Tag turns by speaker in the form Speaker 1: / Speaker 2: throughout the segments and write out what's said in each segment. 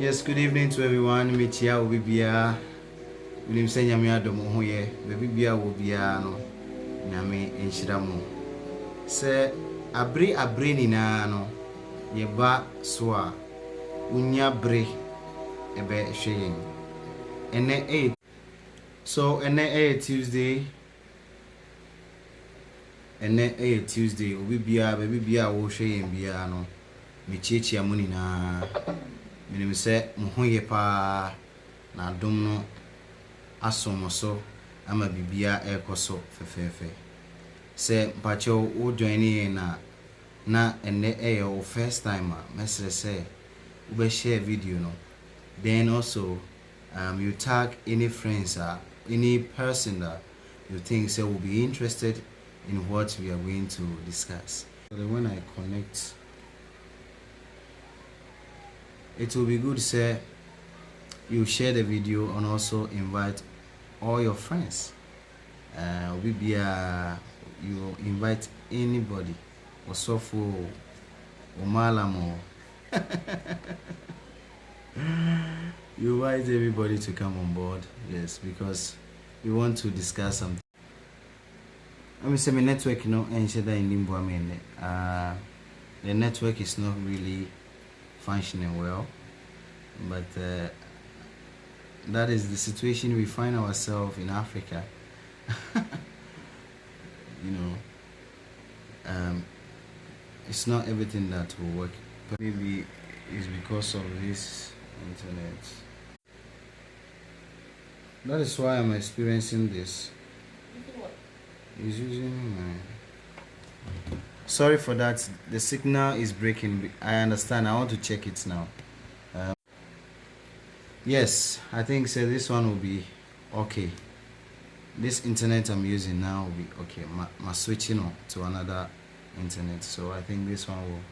Speaker 1: Yes, good evening to everyone. Mitia Obibia. William say nyame adom ho ye. Baby bia wo bia no. Nyame enhyira mo. Se abre ni na no. Ye ba so a unya bre ebe hwe ene 8. So ene 8 Tuesday. Ene 8 Tuesday. Obibia baby bia wo hwe yen bia no. Mechiechia mo ni na. Menim se mo ho ye pa na dom no asomo so ama bibia ekoso fefefe se mpacho wo join in na ene your first time mesre say we share video no, then also you tag any friends any person that you think say will be interested in what we are going to discuss. So when I connect, it will be good, say, you share the video and also invite all your friends. You invite anybody, Osofo, Omalamo. You invite everybody to come on board, yes, because we want to discuss something. I mean, say my network, you know, and say that in limbo. I mean, the network is not really functioning well, but that is the situation we find ourselves in Africa. You know, it's not everything that will work, but maybe it's because of this internet. That is why I'm experiencing this. Is using my... Sorry for that, the signal is breaking. I understand. I want to check it now. Yes, I think so this one will be okay. This internet I'm using now will be okay. My switching on to another internet, so I think this one will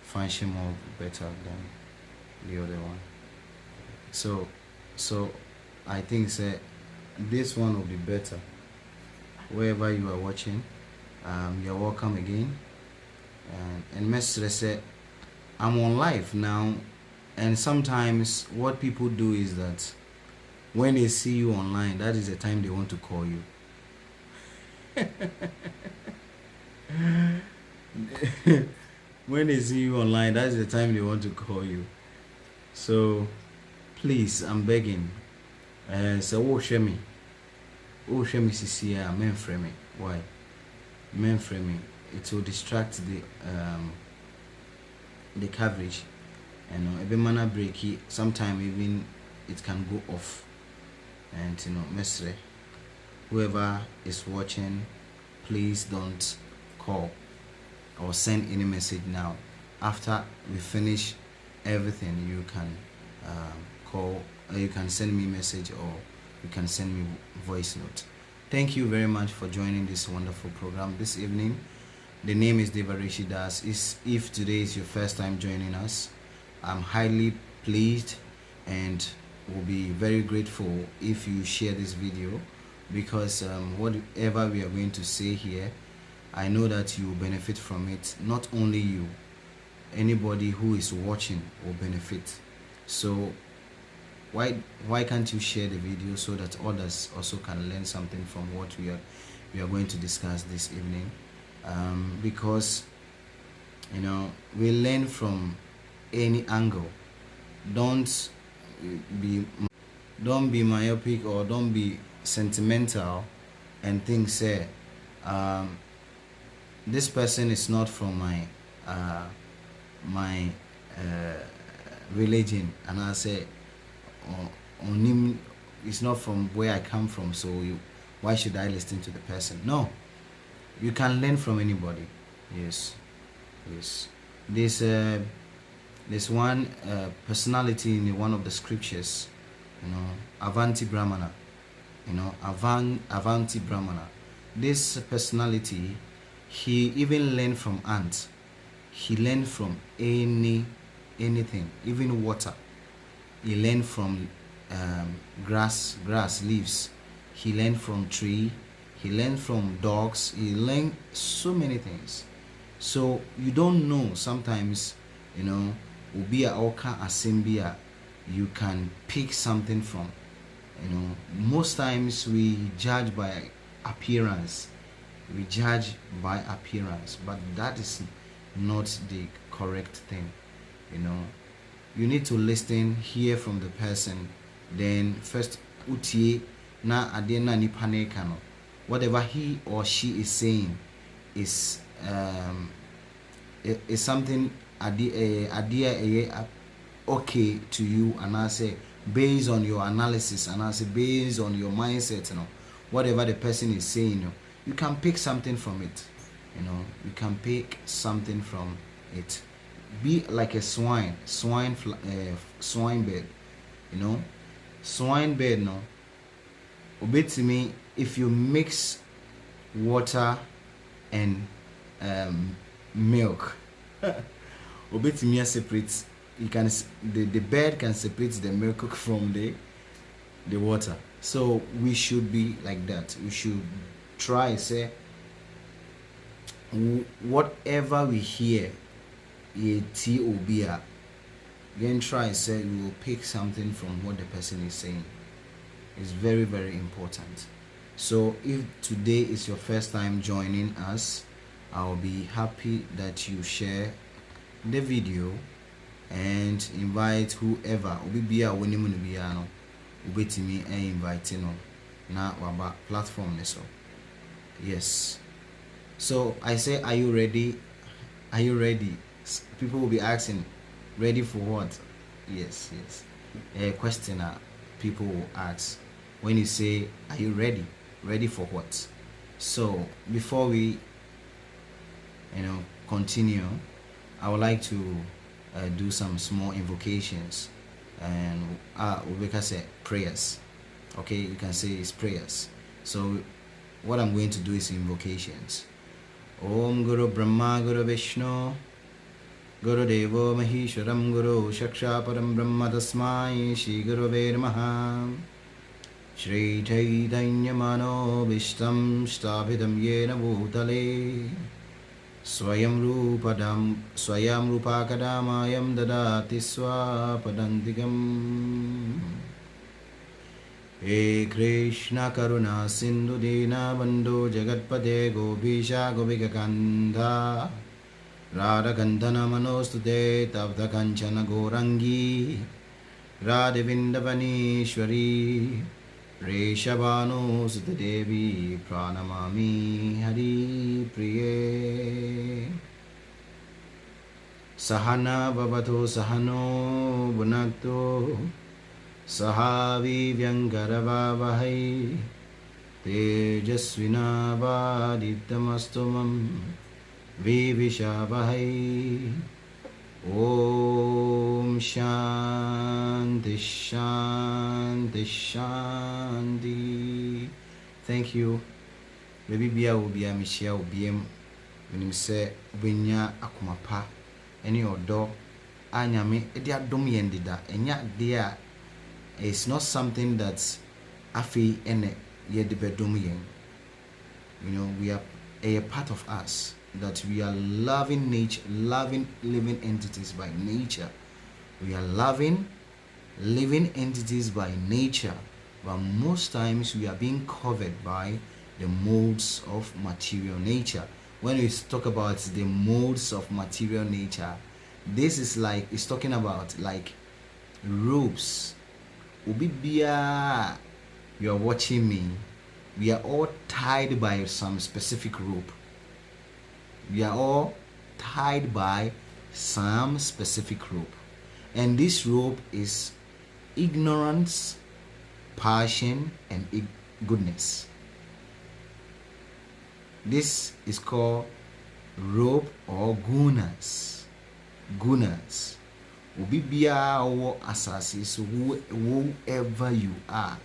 Speaker 1: function more better than the other one. So I think say this one will be better. Wherever you are watching, you're welcome again. And Mestre said, I'm on live now, and sometimes what people do is that when they see you online, that is the time they want to call you. When they see you online, that is the time they want to call you. So please, I'm begging. So share me CCA, men framing. Why? Men framing. It will distract the coverage, and every manner breaky. Sometimes even it can go off. And Mestre, whoever is watching, please don't call or send any message now. After we finish everything, you can call, or you can send me a message, or you can send me voice note. Thank you very much for joining this wonderful program this evening. The name is Deva Rishidas. If today is your first time joining us, I'm highly pleased and will be very grateful if you share this video, because whatever we are going to say here, I know that you will benefit from it. Not only you, anybody who is watching will benefit. So why can't you share the video so that others also can learn something from what we are going to discuss this evening? Because we learn from any angle. Don't be myopic or don't be sentimental and think say this person is not from my religion, and I say on him, it's not from where I come from, so why should I listen to the person? No, you can learn from anybody. Yes. There's one personality in one of the scriptures, Avanti Brahmana. Avanti Brahmana. This personality, he even learned from ants. He learned from anything, even water. He learned from grass leaves. He learned from tree. He learned from dogs. He learned so many things. So you don't know sometimes, Ubia Oka Asimbia, you can pick something from. Most times we judge by appearance. We judge by appearance, but that is not the correct thing. You need to listen, hear from the person, then first utie na adena ni panekano. Whatever he or she is saying is something idea okay to you, and I say based on your analysis, and I say based on your mindset, whatever the person is saying, you can pick something from it. You can pick something from it. Be like a swine bed. Swine bed, no. Obey me, if you mix water and milk, obey me separate. You can the bed can separate the milk from the water. So we should be like that. We should try say whatever we hear, then try say we will pick something from what the person is saying. It's very, very important. So if today is your first time joining us, I'll be happy that you share the video and invite whoever obibia wonimu no bia no ubetimi invite no na waba platform so. Yes. So I say, are you ready? Are you ready? People will be asking, ready for what? Yes. A question people will ask when you say, are you ready? Ready for what? So before we continue, I would like to do some small invocations, and we can say prayers. Okay, you can say it's prayers. So what I'm going to do is invocations. Om Guru Brahma Guru Vishnu Guru Devo Maheshwaram Guru Shaksha Param Brahma Tasmai Shri Gurave Namaha. Shri Chaitanya Mano Vishtam Stabhidam Yena Bhutale Swayam Rupa Kadamayam Dadati Swapadantikam. He Krishna Karuna Sindhu Dina Bandhu Jagatpate Gopisha Gopika Kandha Radha Kandana Manostute Tabda Kanchana Gorangi Radha Vindavanishwari Reshabano Sutadevi Pranamami Hari Priye. Sahana Bhavato Sahano Bhunakto Sahavi Vyangaravavahai Tejasvina Vaditamastumam Vivishavahai. Om Shanti Shanti Shanti. Thank you. Baby Bia will be a Michelle BM when you say Winya Akumapa. Any odo Anyame Edia Domi endida. Enya dear is not something that's afi ene ye de bedomi. We are a part of us, that we are loving nature, loving living entities by nature. We are loving living entities by nature, but most times we are being covered by the modes of material nature. When we talk about the modes of material nature, this is like, it's talking about like ropes. Ubibia, you are watching me. We are all tied by some specific rope. We are all tied by some specific rope. And this rope is ignorance, passion, and goodness. This is called rope or gunas. Gunas. Ubibia or assassins, whoever you are,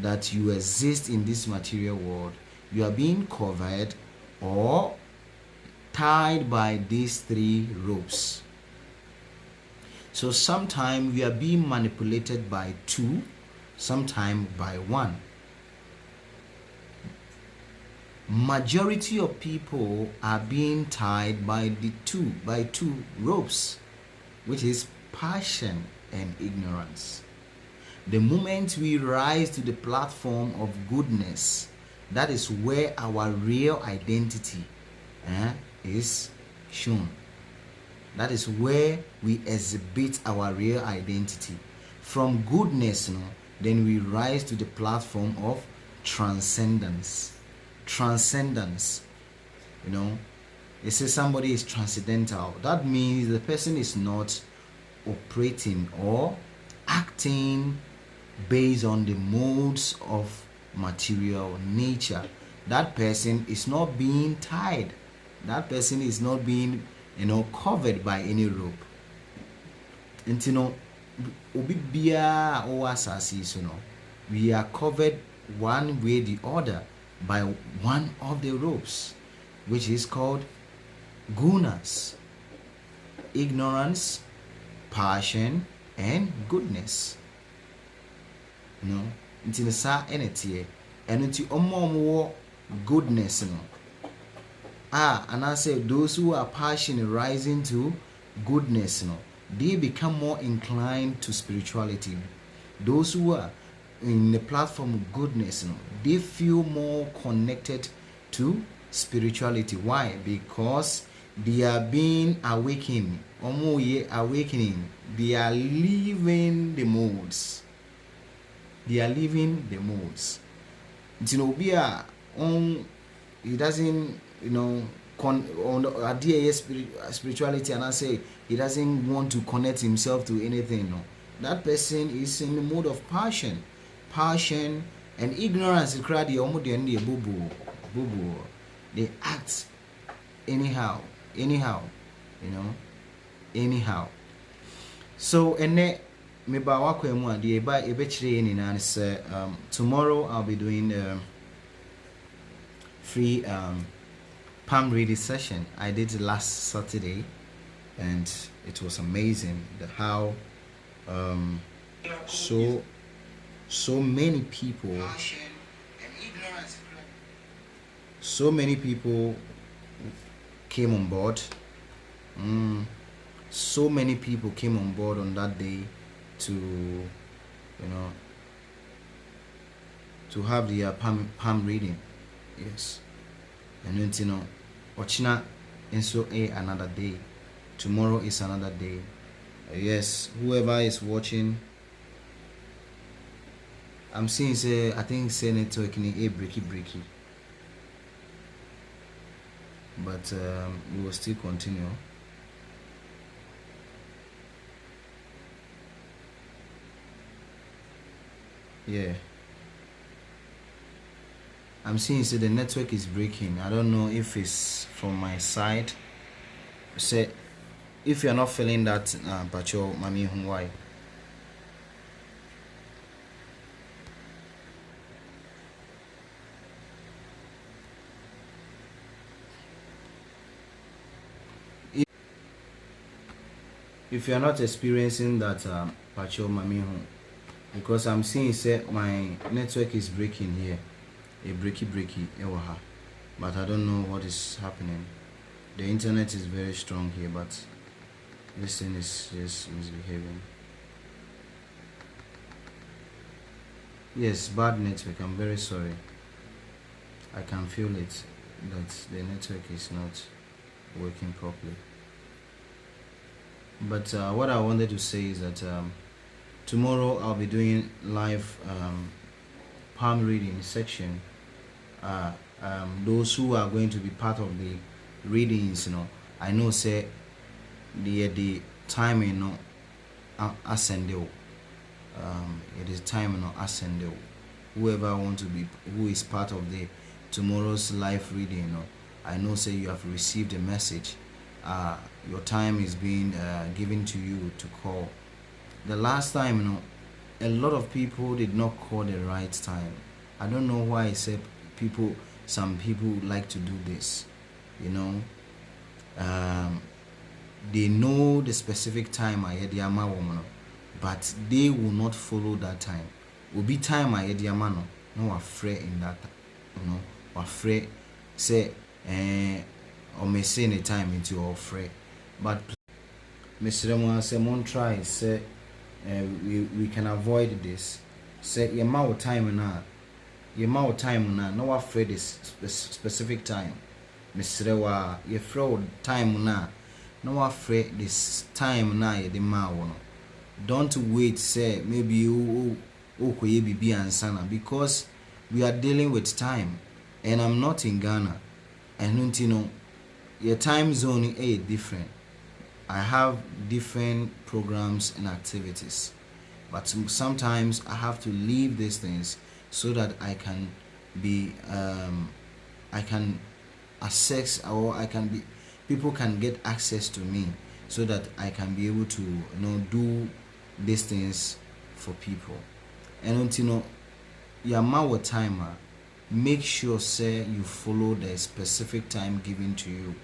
Speaker 1: that you exist in this material world, you are being covered or tied by these three ropes. So sometimes we are being manipulated by two, sometimes by one. Majority of people are being tied by two ropes, which is passion and ignorance. The moment we rise to the platform of goodness, that is where our real identity is shown. That is where we exhibit our real identity. From goodness, then we rise to the platform of transcendence. Transcendence, it says somebody is transcendental. That means the person is not operating or acting based on the modes of material nature. That person is not being tied. That person is not being, covered by any rope. And obi bia o asasi, we are covered one way or the other by one of the ropes, which is called gunas: ignorance, passion, and goodness. Nti sa enetie eno nti omo goodness and I say those who are passionate rising to goodness, they become more inclined to spirituality. Those who are in the platform of goodness, they feel more connected to spirituality. Why? Because they are being awakened. Awakening. They are leaving the modes. He doesn't, on idea spirituality, and I say he doesn't want to connect himself to anything. No, that person is in the mode of passion and ignorance. They act anyhow. So and tomorrow I'll be doing free palm reading session. I did it last Saturday and it was amazing how so many people came on board. So many people came on board on that day to to have the palm reading. Yes. And then Ochina so another day. Tomorrow is another day. Yes, whoever is watching, I'm seeing I think network in a breaky. But we will still continue. Yeah, I'm seeing the network is breaking. I don't know if it's from my side. Say if you're not feeling that, Pacho Mami why? If you're not experiencing that, Pacho Mami, because I'm seeing my network is breaking here, a breaky, but I don't know what is happening. The internet is very strong here, but this thing is just misbehaving. Yes, bad network. I'm very sorry. I can feel it that the network is not working properly. But what I wanted to say is that tomorrow I'll be doing live palm reading section. Those who are going to be part of the readings, I know say the timing, ascend. It is time, ascend. Whoever want to be, who is part of the tomorrow's live reading, I know say you have received a message. Your time is being given to you to call. The last time, a lot of people did not call the right time. I don't know why I said some people like to do this. They know the specific time I had the woman, but they will not follow that time. Will be time I had the man, no afraid in that, afraid say or may say any time into your afraid. But Mr. Ramon say, "Mon try say we can avoid this. Say your mouth time na, no afraid this specific time. Mr. Wa your fraud time na, no afraid this time na ye the mouth. Don't wait. Say maybe you be ansana because we are dealing with time, and I'm not in Ghana, and your time zone is different. I have different programs and activities, but sometimes I have to leave these things so that I can be I can access, or people can get access to me so that I can be able to do these things for people. And your mouth timer, make sure say you follow the specific time given to you.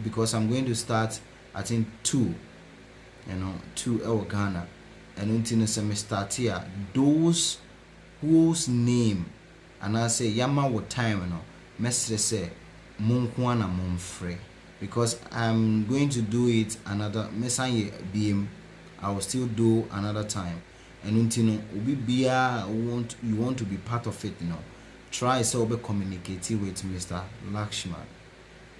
Speaker 1: Because I'm going to start I think 2 2 Ghana, and until me start here, those whose name and I say yama what time message say monkwana monfre, because I'm going to do it another mesanye BM. I will still do another time, and until you want to be part of it, try so be communicating with Mr. Lakshman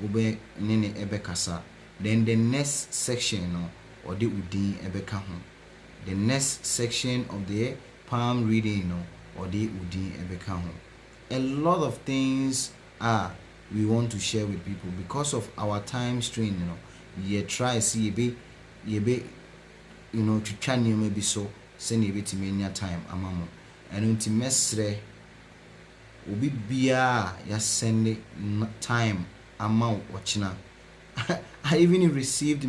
Speaker 1: ube nene ebe kasa. Then the next section or the udin ebe kaho. The next section of the palm reading or the udin ebe kaho. A lot of things we want to share with people because of our time strain. You try see ye be to channel maybe so send you to many time amamo, and unti mesre obi bia ya send time amount watching. I even received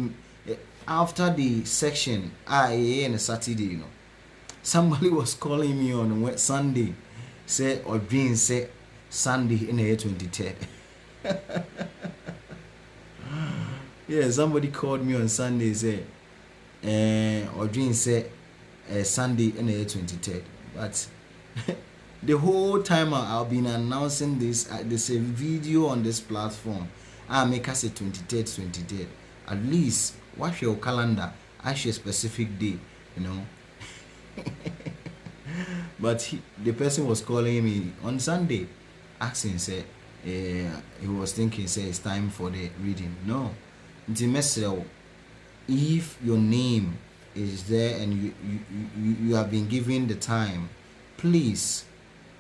Speaker 1: after the section on a Saturday, somebody was calling me on Sunday, say or dream say Sunday in the year 2010. Yeah, somebody called me on Sunday, say or dream say Sunday in the year 2010. But the whole time I've been announcing this, there's a video on this platform. I make us say 23rd. At least watch your calendar. Actually, a specific day, But the person was calling me on Sunday, asking, say he was thinking, say it's time for the reading. No, if your name is there and you have been given the time, please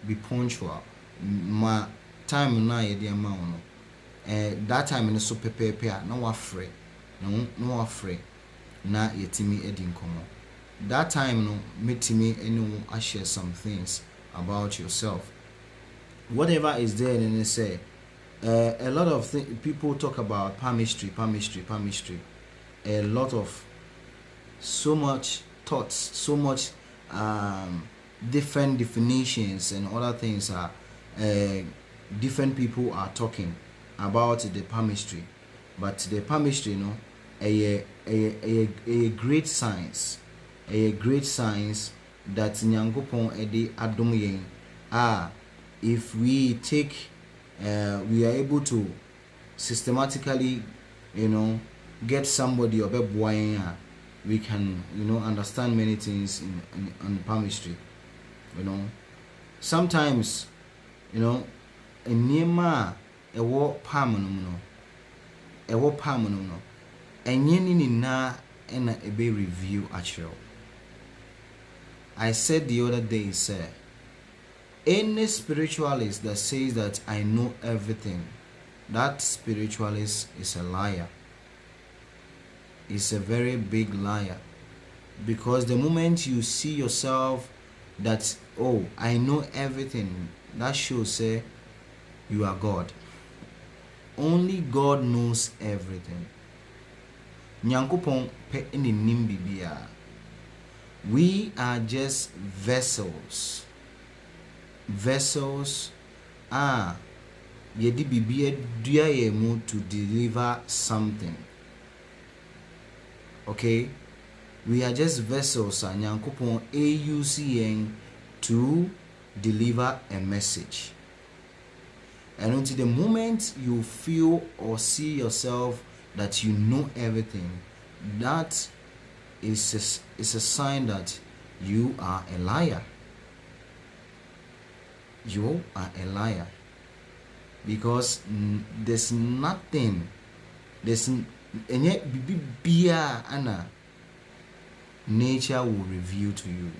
Speaker 1: be punctual. My time na the amount. That time in so prepare no afraid. No afraid. Na yetimi edin komo. That time meet me anyone I share some things about yourself. Whatever is there, and they say a lot of people talk about palmistry. A lot of so much thoughts, so much different definitions and other things are different people are talking about the palmistry. But the palmistry, a great science, that Nyankopon edi adom yen. If we take we are able to systematically get somebody or we can understand many things in palmistry. You know, sometimes, you know, nneɛma a ɛwɔ palm no mu no, ɛwɔ palm no no, ɛnyɛ ne nyinaa ɛna ɛbɛ review akyerɛw. I said the other day, sir, any spiritualist that says that I know everything, that spiritualist is a liar. Is a very big liar. Because the moment you see yourself that, oh, I know everything, that shows, say, you are God. Only God knows everything. Nyankopon pe eni nim bibia. We are just vessels. Vessels are yedi bibia dua ye mu to deliver something. Okay? We are just vessels and Nyankopon AUCN to deliver a message. And until the moment you feel or see yourself that you know everything, that is a sign that you are a liar. You are a liar. Because there's nothing, there's Anna, nature will reveal to you.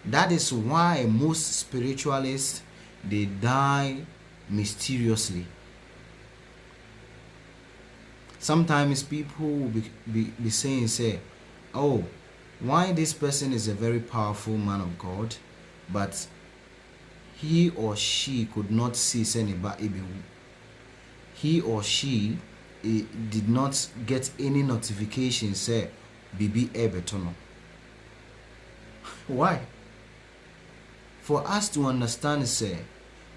Speaker 1: That is why most spiritualists, they die mysteriously. Sometimes people will be saying, say, oh, why this person is a very powerful man of God, but he or she could not see Seniba Ibu. He or she did not get any notification, say, Bibi Ebetono. Why? For us to understand, say,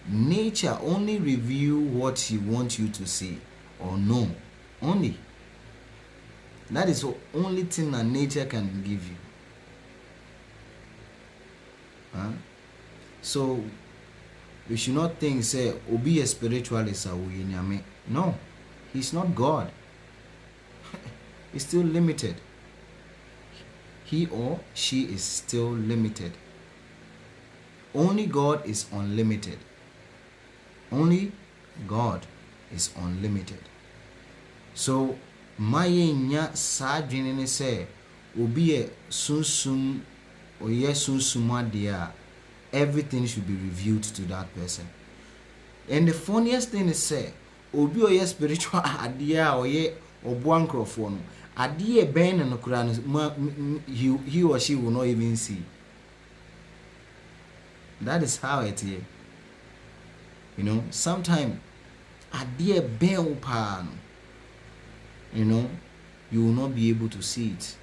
Speaker 1: nature only reveal what he wants you to see or know. Only. That is the only thing that nature can give you. So you should not think, say, Obi a spiritualist. No, he's not God. He's still limited. He or she is still limited. Only God is unlimited. Only God is unlimited. So my nya sadwene say obi e sunsum oye sunsum dia, everything should be revealed to that person. And the funniest thing is, say, obi oye spiritual adia oye obo ankrofo no ade ben no kura he or she will not even see. That is how it is. You know, sometimes ade ben pa, you know, you will not be able to see it.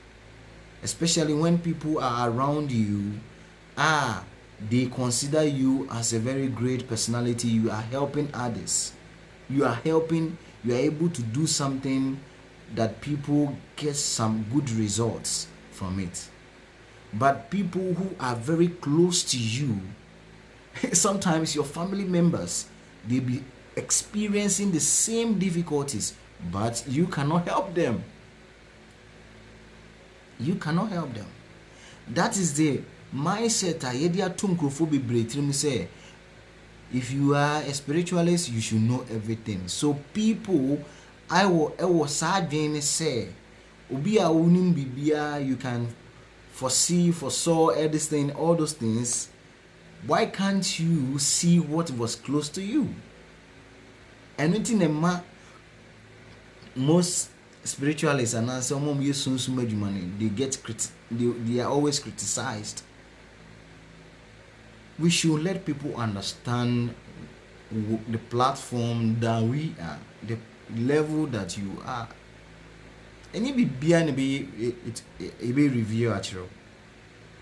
Speaker 1: Especially when people are around you, they consider you as a very great personality. You are helping others. You are able to do something that people get some good results from it. But people who are very close to you, sometimes your family members, they be experiencing the same difficulties, but you cannot help them. You cannot help them. That is the mindset say, if you are a spiritualist, you should know everything. So people, I was sadly say, Ubia unim bibia, you can foresaw everything, all those things. Why can't you see what was close to you? And most spiritualists and they are always criticized. We should let people understand the platform that we are, the level that you are. And you be behind be review actually.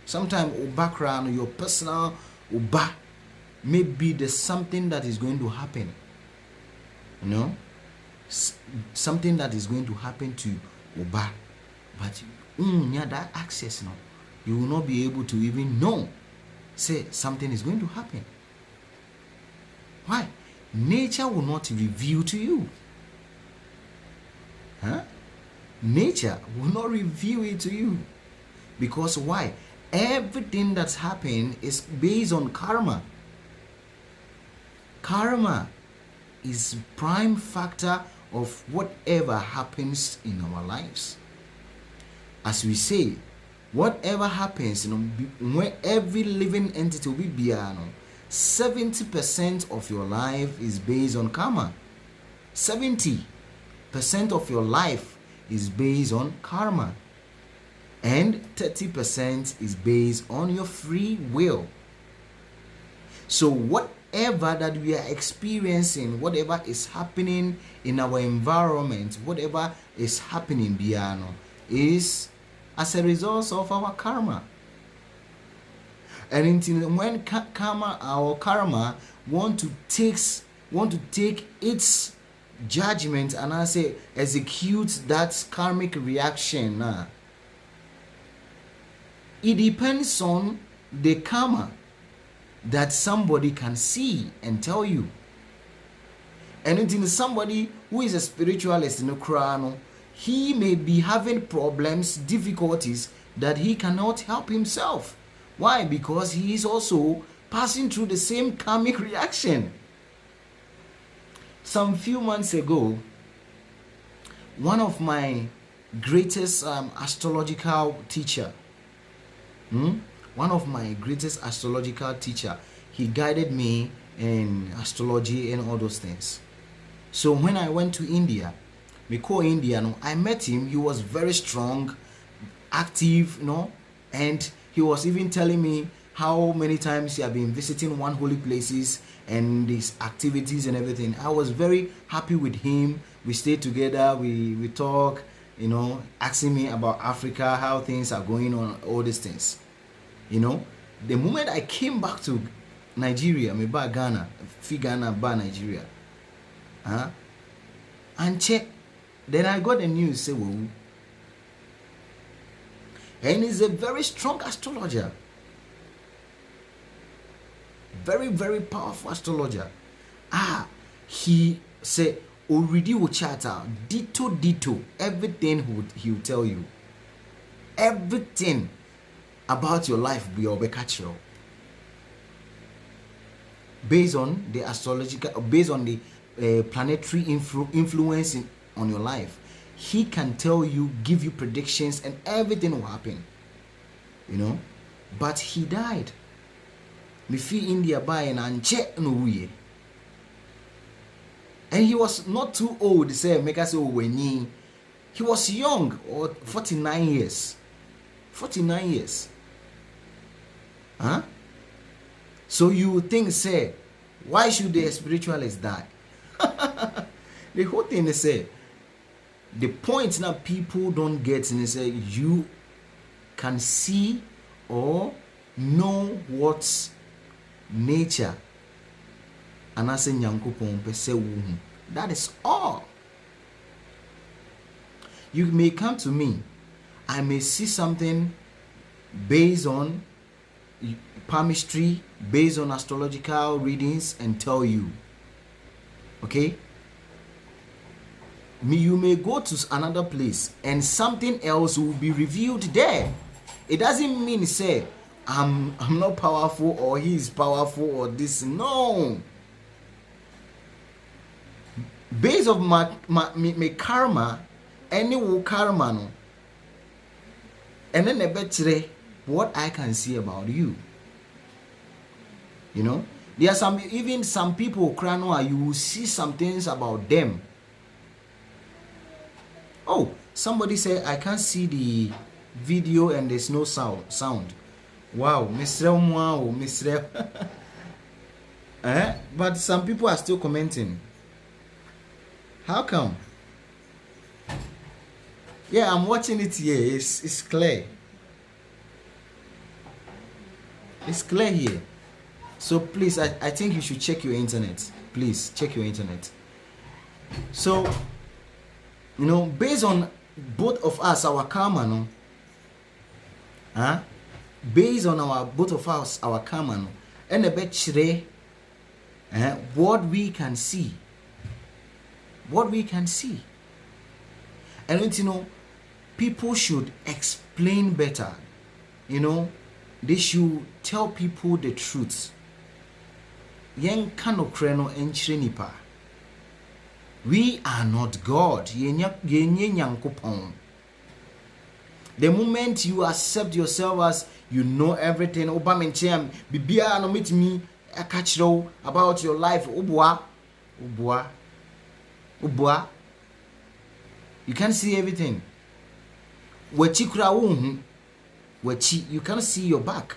Speaker 1: Sometimes background, your personal maybe there's something that is going to happen. You know? Something that is going to happen to Oba, but that access now, you will not be able to even know. Say something is going to happen. Why? Nature will not reveal to you. Nature will not reveal it to you. Because why? Everything that's happened is based on karma. Karma is prime factor of whatever happens in our lives. As we say, whatever happens, when every living entity will be 70% of your life is based on karma. 70% of your life is based on karma. And 30% is based on your free will. So whatever that we are experiencing, whatever is happening in our environment, whatever is happening beyond, is as a result of our karma. And until when karma, our karma want to take its judgment and I say execute that karmic reaction, it depends on the karma that somebody can see and tell you. And until somebody who is a spiritualist in Ukraine, he may be having problems, difficulties that he cannot help himself. Why? Because he is also passing through the same karmic reaction. Some few months ago, one of my greatest astrological teacher, he guided me in astrology and all those things. So when I went to India, I met him. He was very strong, active, and he was even telling me how many times he had been visiting one holy places and his activities and everything. I was very happy with him. We stayed together, we talk, asking me about Africa, how things are going on, all these things. The moment I came back to Nigeria, me back Ghana, Nigeria, and check, then I got the news say, well, and he's a very strong astrologer, very, very powerful astrologer. He said, already will chatter, ditto, everything he will tell you. Everything about your life will be catch-up. Based on the astrological, based on the planetary influence on your life, he can tell you, give you predictions, and everything will happen. But he died. Me fi India by and check no way. And he was not too old, say make us say when he was young, or 49 years. 49 years. So you would think, say, why should the spiritualist die? The whole thing is say, the point now people don't get in is say you can see or know what's nature and I say Nyankopon pe se wo. That is all. You may come to me, I may see something based on palmistry, based on astrological readings, and tell you. Okay? You may go to another place and something else will be revealed there. It doesn't mean say I'm not powerful or he is powerful or this. No. Based on my karma, any karma no. And then a better what I can see about you. There are some people you will see some things about them. Oh, somebody said I can't see the video and there's no sound. Wow, Mr. But some people are still commenting. How come? Yeah, I'm watching it here. It's clear. It's clear here. So please, I think you should check your internet. Please check your internet. So, based on both of us, our karma, based on both of us, our karma, and a bit what we can see. What we can see. And people should explain better. they should tell people the truth. Yen kano kreno enchire nipa. We are not God. Yenye nyankopon. The moment you accept yourself as you know everything, obamenchem bibia no metimi akachiro about your life, ubwa. You can't see everything. Wachi kura wo wachi, you can't see your back.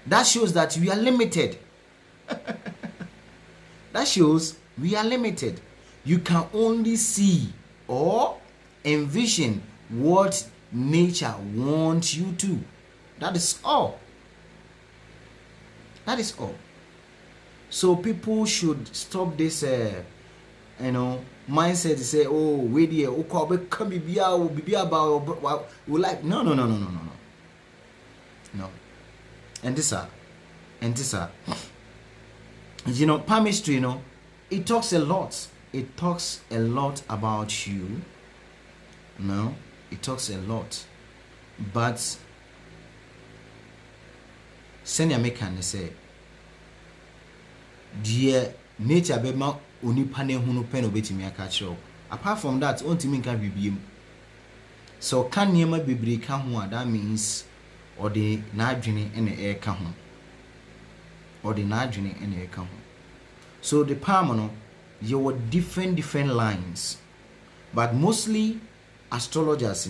Speaker 1: That shows that we are limited. That shows we are limited. You can only see or envision what nature wants you to. That is all. That is all. So people should stop this mindset to say, oh, wait here, come be about like no. And this palmistry, it talks a lot. It talks a lot about you. No, it talks a lot. But senior can say, dear nature bema onipa ne hunu pen obetimi aka kire. Apart from that, ontimi nka bibiem. So can niema bebre ka ho, that means or the nadwene ene e ka ho. Or the nadwene ene e ka ho. So the palm you were different lines, but mostly astrologers,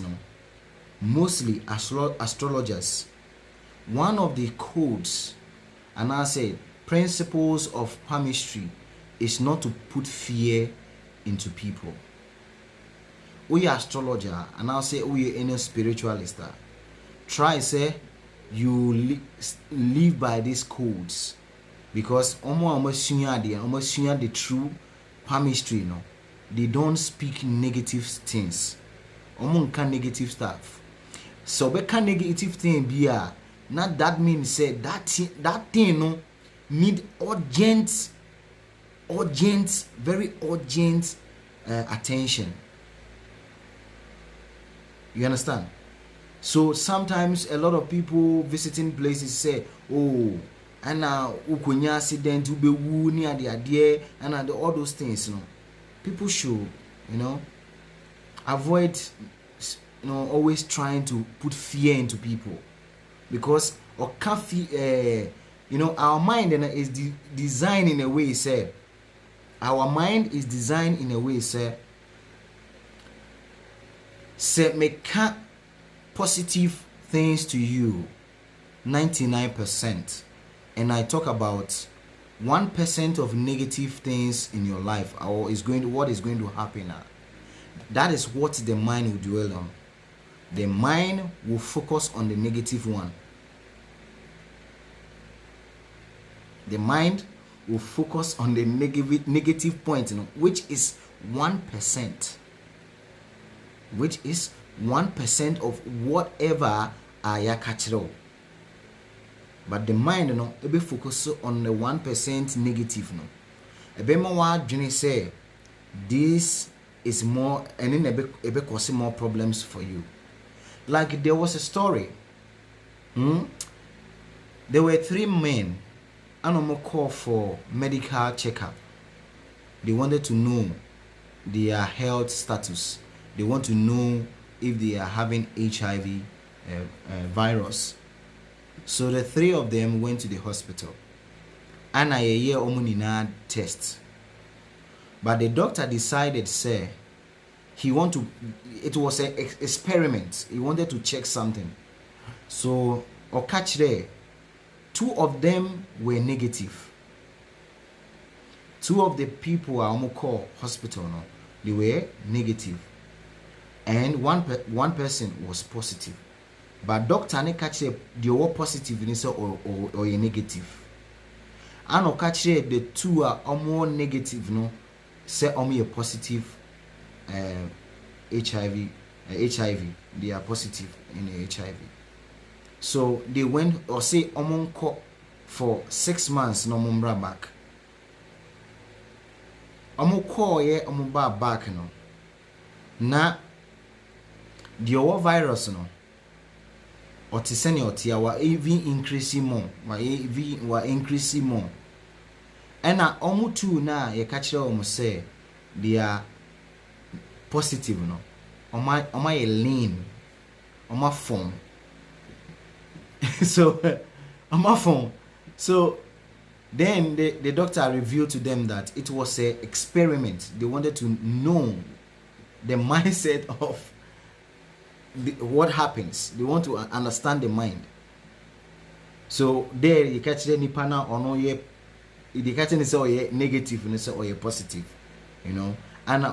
Speaker 1: astrologers, one of the codes, and I say principles of palmistry is not to put fear into people. We astrologer, and I'll say we any spiritualist. Try say you live by these codes, because almost the true palmistry, they don't speak negative things. Can negative stuff. So we can negative thing be not that means say that thing need urgent, very urgent attention. You understand? So sometimes a lot of people visiting places say, oh, and now ukunya accident ube wu near the idea and all those things. People should, avoid, always trying to put fear into people, because our mind is designed in a way, say, our mind is designed in a way, say make positive things to you 99%, and I talk about 1% of negative things in your life, or what is going to happen now. That is what the mind will dwell on. The mind will focus on the negative one. The mind will focus on the negative point, which is 1%. Which is 1% of whatever ayakachiro. But the mind, it be focus on the 1% negative. Ebe wa dwene say this is more, and then ebe cause more problems for you. Like there was a story. There were 3 men and call for medical checkup. They wanted to know their health status. They want to know if they are having HIV virus. So the 3 of them went to the hospital. And a year omunina test. But the doctor decided, say, it was an experiment. He wanted to check something. So, or catch there, 2 of them were negative. 2 of the people are call hospital, they were negative. And one person was positive. But doctor ne catch the were positive or a negative. And catch the 2 are more negative, say only a positive HIV. They are positive in HIV. So they went, or say for 6 months no mumbra back. Back na the virus or to send your tia wa even increasing more, wa increasing more. And na omu tu na ye catch omu say they are positive, no. Oma ye lean, oma form. So oma form. So then the doctor revealed to them that it was an experiment. They wanted to know the mindset of what happens. They want to understand the mind. So there you catch the nipana or no ye, you catch any say negative and say or ye positive, you know. And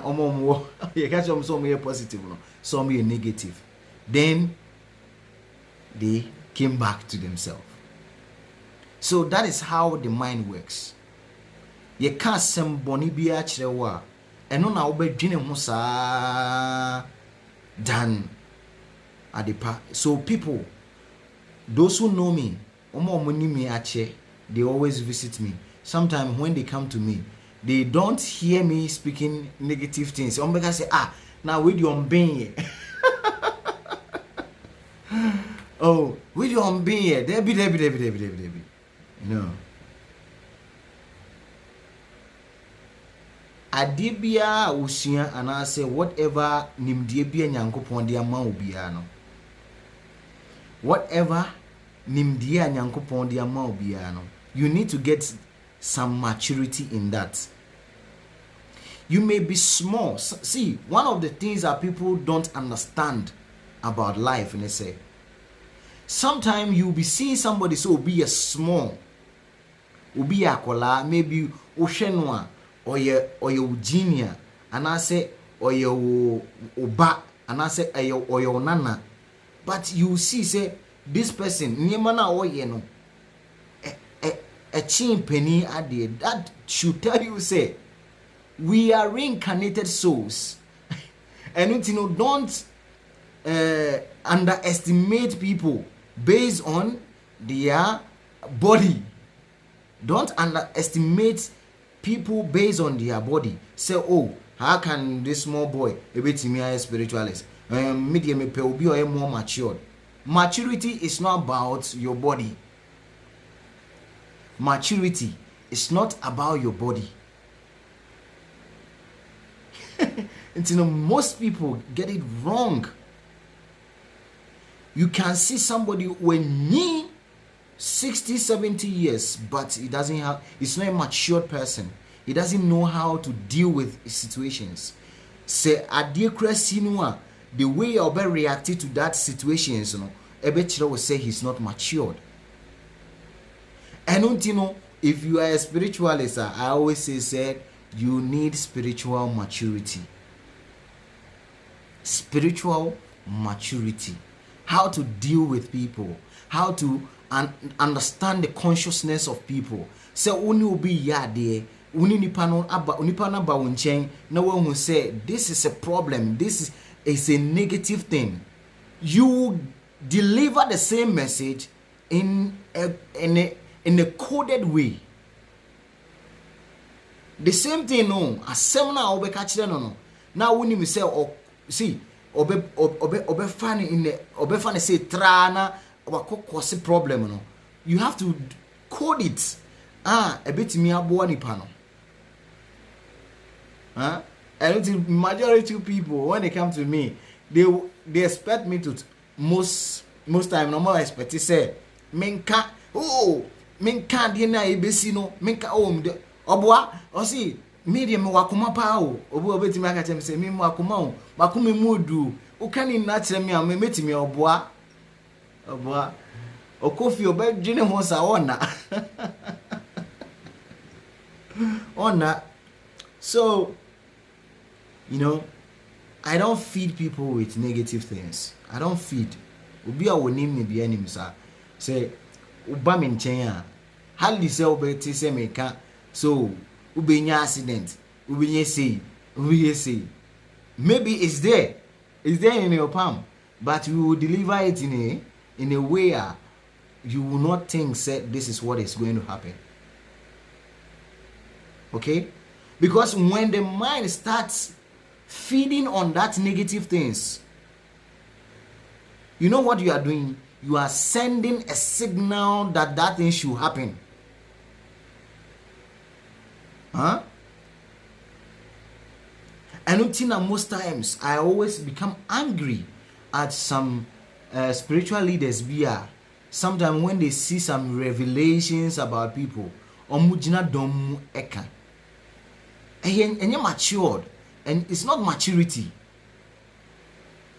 Speaker 1: you catch some ye positive, no, some ye negative. Then they came back to themselves. So that is how the mind works. You can't send boni biya chirewa, and no na obe dwene ho saa dan adepa. So people, those who know me, they always visit me. Sometimes when they come to me, they don't hear me speaking negative things. Omega say, now with your being, oh, with your being, Debbie. You know. Adibia usia and I say whatever nimdiebia nyankopon dia ma obia no. Whatever nimdia nyankopon dia ma obia no. You need to get some maturity in that. You may be small. See, one of the things that people don't understand about life, and they say, sometimes you'll be seeing somebody so be a small, be a kola, maybe Oshenwa or your junior, and I say or your oba, and I say or your nana. But you see, say this person, Niemana or yeno, a chin penny added. That should tell you, say, we are reincarnated souls. And you know, don't underestimate people based on their body. Don't underestimate people based on their body. Say, oh, how can this small boy be spiritualist? Medium will be more matured. Maturity is not about your body. Maturity is not about your body. And you know, most people get it wrong. You can see somebody when he 60, 70 years, but he doesn't have, he's not a matured person. He doesn't know how to deal with situations. Say, the way you're reacting to that situations, you know, Ebechira will say he's not matured. And don't you know, if you are a spiritualist, I always say you need spiritual maturity. Spiritual maturity. How to deal with people. How to understand the consciousness of people. So uni obi ya de uni nipa no aba wonchen na won say this is a problem, this is a negative thing. You deliver the same message in a coded way. The same thing no asem na obeka kire no na woni mi say see obe fan in the obe fan say trana cause problem no. You have to code it. A bit me aboa nipa no. And the majority of people when they come to me, they expect me to most time normal expect to say menka de na ebesi no menka oboa o si medium wakoma pa o obo obetimi aka chem say me wakoma o makoma mudu o kan na kire me am metimi oboa okofi obedwene ho sa ona. So you know, I don't feed people with negative things. I don't feed. Obi a wonim me bia nim sa say uba me nchen a hali say obeti say me ka so ubenya accident ubenye say maybe it's there in your palm, but we will deliver it in a way you will not think say this is what is going to happen. Okay? Because when the mind starts feeding on that negative things, you know what you are doing? you are sending a signal that that thing should happen. Huh? And most times I always become angry at some spiritual leaders. Sometimes when they see some revelations about people, omujina domu eka. And you're matured, and it's not maturity.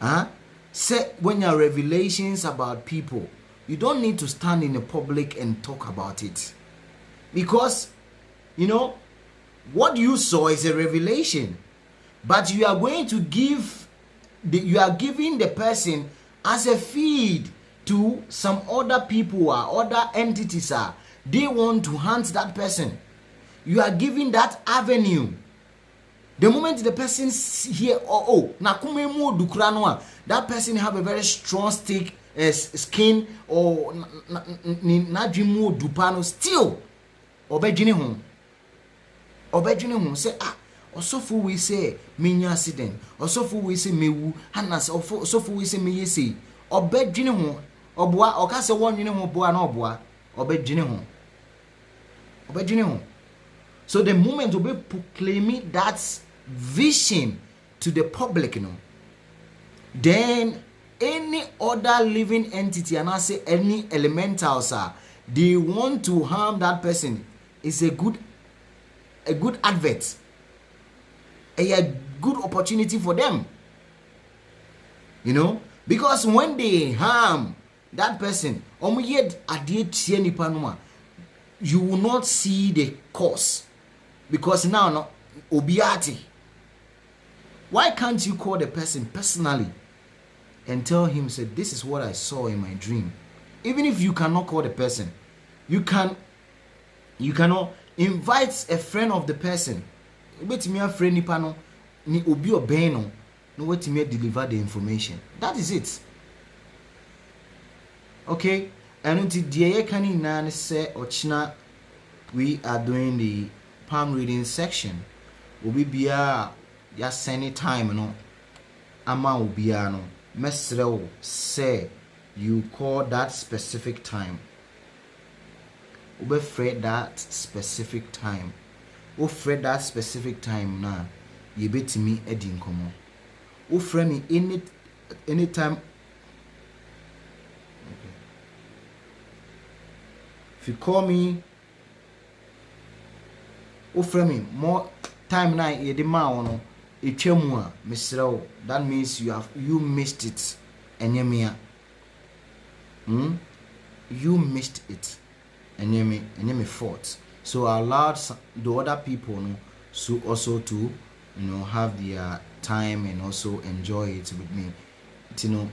Speaker 1: Huh? Say when there are revelations about people, you don't need to stand in the public and talk about it, because what you saw is a revelation, but you are going to you are giving the person as a feed to some other people or other entities. They want to hunt that person. You are giving that avenue. The moment the person hear that person have a very strong stick skin or still obedwene ho say osofo we say menya accident, osofo we say mewu, hanas osofo we say meye sei, obedwene ho oboa oka se wonwene ho boa na oboa obedwene ho. So the moment we proclaim that vision to the public, then any other living entity, and I say any elementals, they want to harm that person, is a good advert, a good opportunity for them, because when they harm that person, you will not see the cause, because now obiati. Why can't you call the person personally and tell him, say, this is what I saw in my dream? Even if you cannot call the person, you cannot invite a friend of the person. Obetimi afre nipa no ni obi oben no no wetimi deliver the information. That is it. Okay? And until the kani na say ochina, we are doing the palm reading section. Obi bia ya send time ama obia no mesrew say you call that specific time. Obefred that specific time. Ofred that specific time na you betimi edi nkomo. Ofre me anytime. Okay. If you call me, ofre me more time na yedi ma wono etwemu a mesrew, that means you missed it. Enyemia. You missed it. Enyeme fault. So I allowed the other people so also to have their time and also enjoy it with me.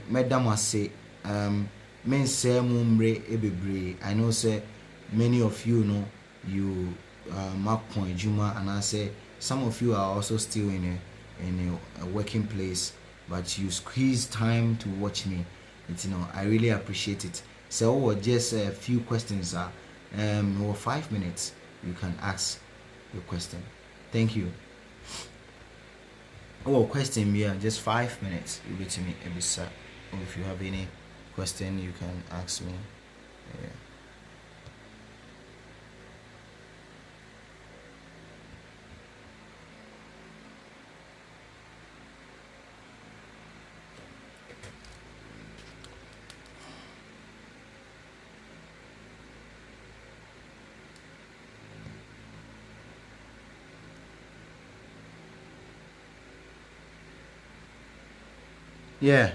Speaker 1: Madam say men say mumbre ebebre. I know say many of you you mark point Juma, and I say some of you are also still in a working place, but you squeeze time to watch me. I really appreciate it. So just a few questions or 5 minutes you can ask your question. Thank you. Question, just 5 minutes. You get to me, Ebisa. If you have any question, you can ask me. Yeah,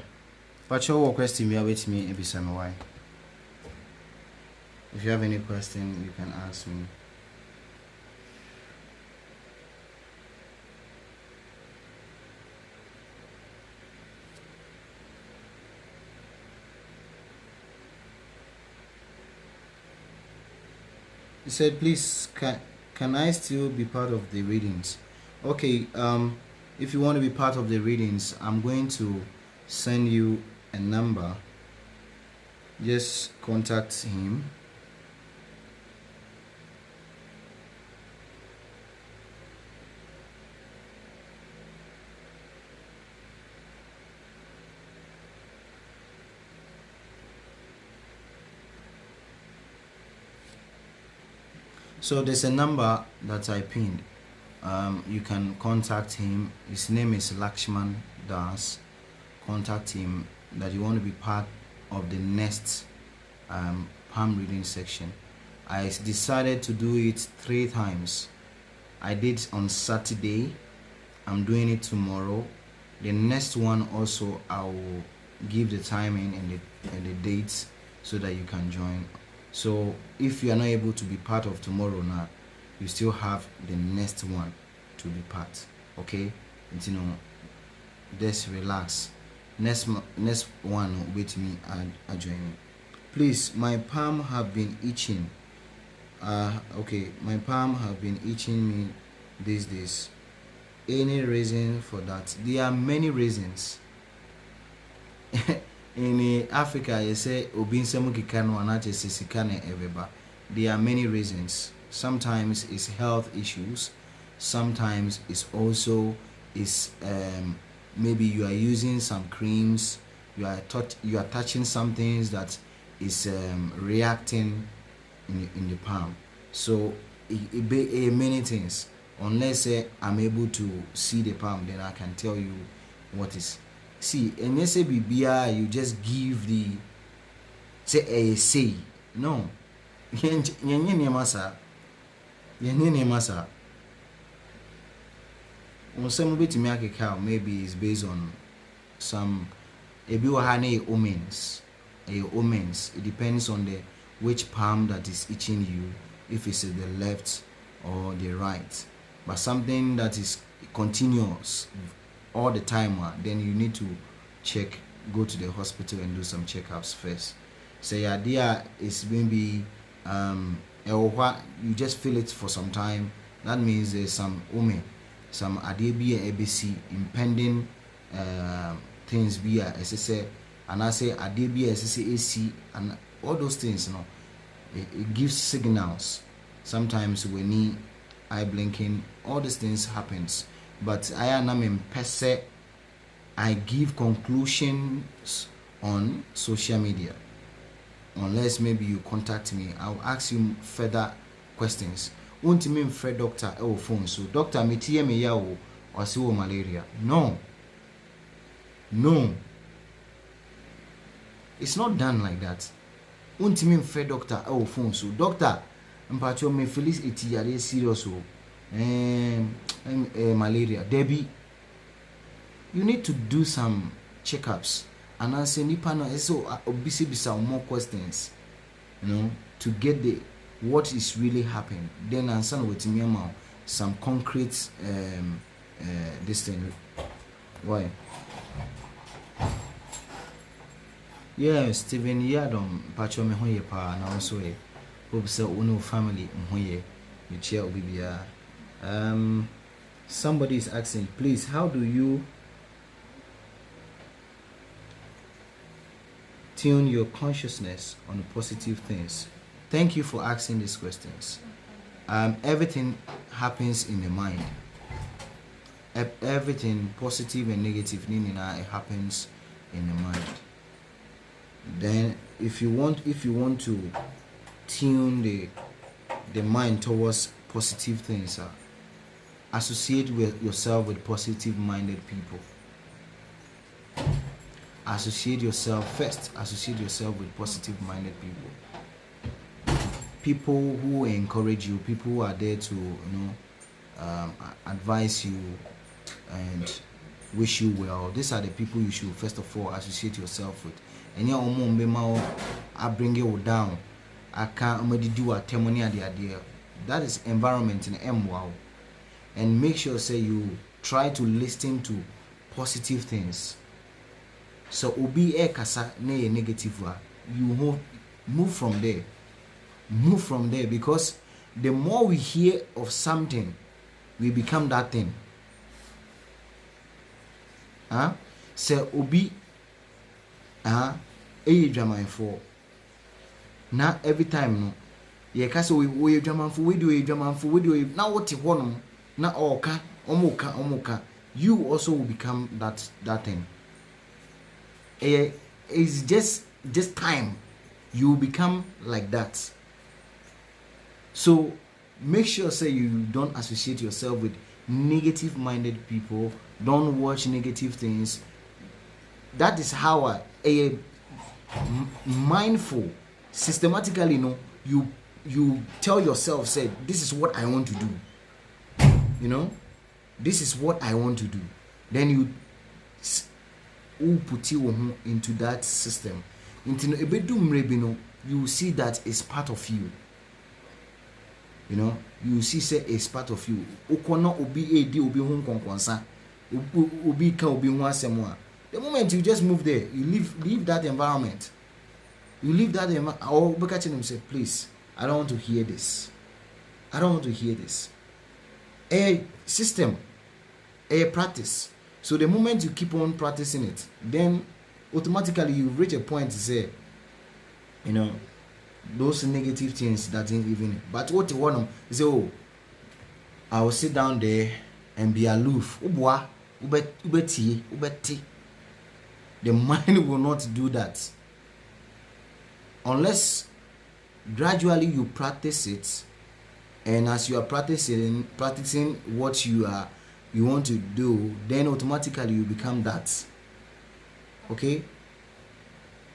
Speaker 1: but your question me with me Ebisa me why. If you have any question, you can ask me. He said, please, can I still be part of the readings? Okay, if you want to be part of the readings, I'm going to send you a number. Just contact him. So there's a number that I pinned. You can contact him. His name is Lakshman Das. Contact him that you want to be part of the next palm reading section. I decided to do it 3 times. I did on Saturday. I'm doing it tomorrow. The next one also I will give the timing and the dates so that you can join. So if you are not able to be part of tomorrow now, you still have the next one to be part. Okay, and just relax. Next one with me and join. Please, my palm have been itching. Okay, my palm have been itching me these days. Any reason for that? There are many reasons. In Africa, you say obinsemu kikano anache sisikane eveba. There are many reasons. Sometimes it's health issues. Sometimes it's also maybe you are using some creams. You are touching some things that is reacting in the palm. So it be many things. Unless I'm able to see the palm, then I can tell you what is. See, and you say BBI, you just give the say no. Yenye masa. Maybe it's based on some omens. It depends on the which palm that is itching you, if it's the left or the right. But something that is continuous all the time, then you need to go to the hospital and do some checkups first. So your idea is maybe you just feel it for some time. That means there's some some ADB and ABC impending things be SSA, and I say ADB SSA and all those things, it gives signals. Sometimes we need eye blinking, all these things happens. But I am I give conclusions on social media. Unless maybe you contact me, I'll ask you further questions. Won't mean Fred doctor phone. So doctor me tie me ya or see malaria. No. It's not done like that. Won't mean Fred doctor phone. So doctor mpacho me felis eti serious malaria. Debbie, you need to do some checkups. And I say nipa no so obisi more questions, to get what is really happening. Then answer with me some concrete this thing. Why? Yeah, Stephen Yadom pacho me hoye pa na also hope say uno family hoye you chair obibia. Somebody is asking, please, how do you tune your consciousness on positive things? Thank you for asking these questions. Everything happens in the mind. Everything positive and negative, it happens in the mind. Then, if you want to tune the mind towards positive things, associate yourself with positive-minded people. Associate yourself with positive-minded people who encourage you, people who are there to advise you and wish you well. These are the people you should first of all associate yourself with. And I bring you down. I can't do a testimony idea. That is environment in MWOW. And make sure you try to listen to positive things. So obi kasa ne negative, you move from there, because the more we hear of something, we become that thing. So obi drama for now every time no ye kasa we drama for we do now what you want na omoka you also will become that thing. It's just time you become like that. So make sure say you don't associate yourself with negative minded people. Don't watch negative things. That is how a mindful systematically, you tell yourself, say, this is what I want to do, this is what I want to do. Then you put you into that system. You see that it's part of you. You see say it's part of you. The moment you just move there, you leave that environment. You leave that environment. I'll be catching them, say, please, I don't want to hear this. I don't want to hear this. A system, a practice. So the moment you keep on practicing it, then automatically you reach a point to say, those negative things that ain't even. But what you want to say, oh, I will sit down there and be aloof. The mind will not do that unless gradually you practice it, and as you are practicing what you want to do, then automatically you become that. Okay?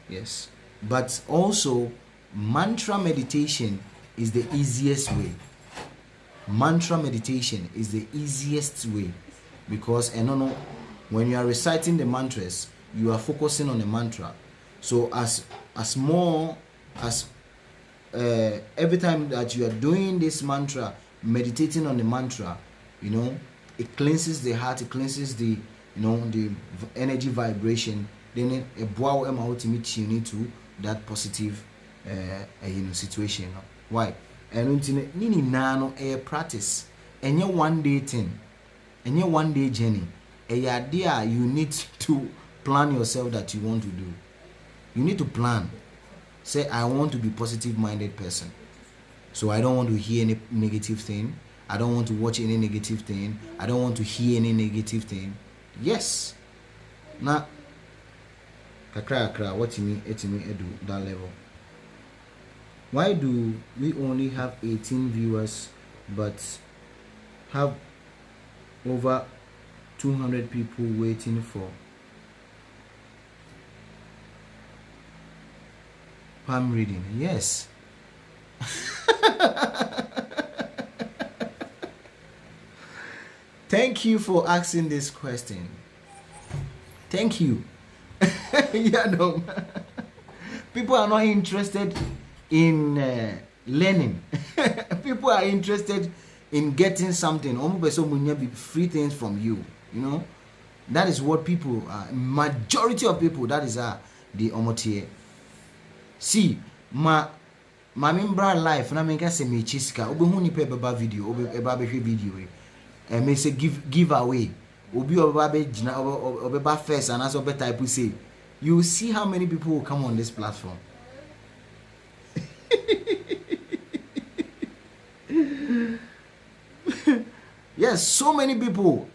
Speaker 1: Yes. But also, mantra meditation is the easiest way. Mantra meditation is the easiest way, because when you are reciting the mantras, you are focusing on the mantra. So as more as every time that you are doing this mantra, meditating on the mantra, it cleanses the heart, it cleanses the the energy vibration. Then a bow ultimate you need to that positive situation. Why? And nini nano a practice and your one day thing and your one day journey. A idea you need to plan yourself that you want to do. You need to plan. Say, I want to be positive minded person. So I don't want to hear any negative thing. I don't want to watch any negative thing. I don't want to hear any negative thing. Yes. Now, kakra, what you mean, edu that level. Why do we only have 18 viewers but have over 200 people waiting for palm reading? Yes. Thank you for asking this question. Thank you. People are not interested in learning. People are interested in getting something. Free things from you. That is what people are. Majority of people, that is the omotie. See, my member life na menka se me chisika obehu ni pe baba video eba behwe video e me say give away obi obeba be gina obeba first and also better type say you see how many people will come on this platform. Yes, so many people.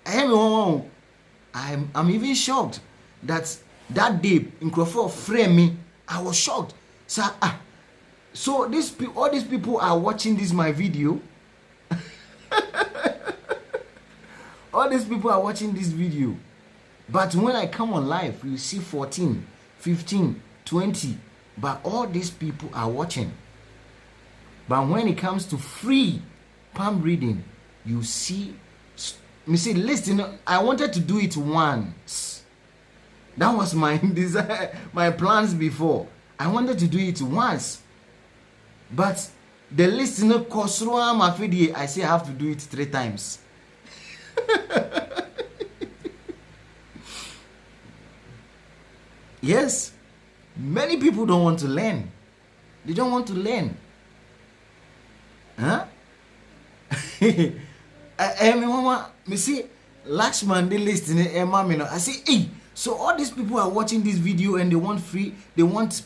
Speaker 1: I'm even shocked that day in Crawford frame me. I was shocked. So all these people are watching this my video. All these people are watching this video. But when I come on live, you see 14, 15, 20. But all these people are watching. But when it comes to free palm reading, you see, listen, I wanted to do it once. That was my desire, my plans before. I wanted to do it once. But the listener I say I have to do it 3 times. Yes. Many people don't want to learn. They don't want to learn. Huh? Me see Lakshman they listening I say, hey, so all these people are watching this video and they want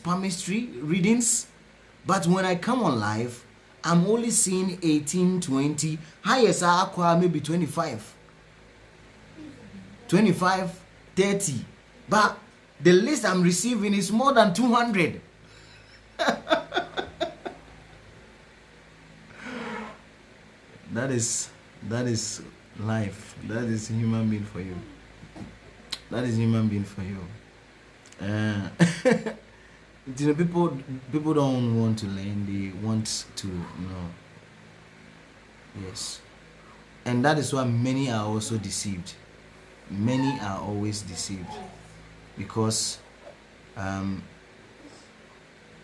Speaker 1: palmistry readings. But when I come on live, I'm only seeing 18, 20, highest maybe 25, 30. But the list I'm receiving is more than 200. That is life. That is human being for you. That is human being for you. You know, people don't want to learn. They want to know. Yes, and that is why many are also deceived. Many are always deceived because